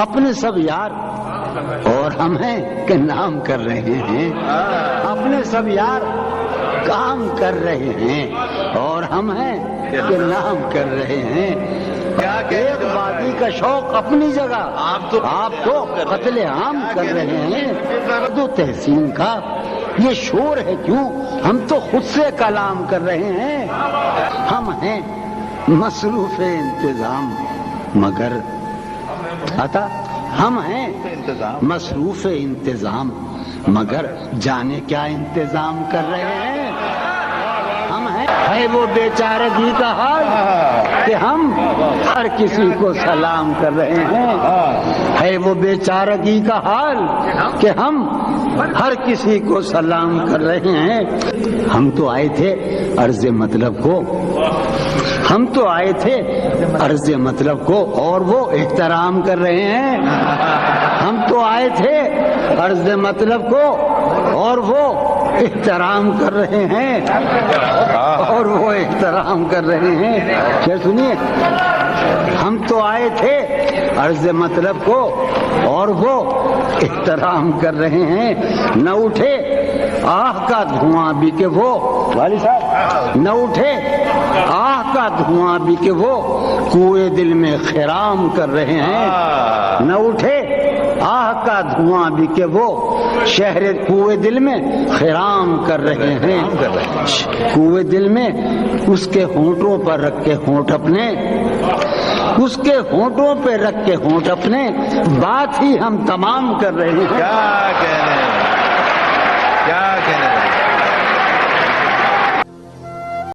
اپنے سب یار اور ہم ہیں کہ نام کر رہے ہیں، اپنے سب یار کام کر رہے ہیں اور ہم ہیں کہ نام کر رہے ہیں۔ ایک وادی کا شوق اپنی جگہ، آپ تو قتل عام کر رہے ہیں۔ اردو تحسین کا یہ شور ہے کیوں؟ ہم تو خود سے کلام کر رہے ہیں۔ ہم ہیں مصروف انتظام مگر آتا، ہم ہیں مصروف انتظام مگر جانے کیا انتظام کر رہے ہیں۔ ہم ہیں، ہے وہ بیچارگی کا حال کہ ہم ہر کسی کو سلام کر رہے ہیں، ہے وہ بیچارگی کا حال کہ ہم ہر کسی کو سلام کر رہے ہیں۔ ہم تو آئے تھے عرض مطلب کو، ہم تو آئے تھے عرض مطلب کو اور وہ احترام کر رہے ہیں۔ ہم تو آئے تھے عرض مطلب کو اور وہ احترام کر رہے ہیں، اور وہ احترام کر رہے ہیں۔ کیا سنیے، ہم تو آئے تھے عرض مطلب کو اور وہ احترام کر رہے ہیں۔ نہ اٹھے آہ کا دھواں بھی کہ وہ، والی صاحب، نہ اٹھے آہ کا دھواں بھی کہ وہ کوئے دل میں خرام کر رہے ہیں۔ نہ اٹھے آہ کا دھواں بھی کہ وہ شہر کوئے دل میں خرام کر رہے ہیں۔ کوئے دل میں اس کے ہونٹوں پر رکھ کے ہونٹ اپنے، اس کے ہونٹوں پہ رکھ کے ہونٹ اپنے، بات ہی ہم تمام کر رہے ہیں۔ کیا کہنے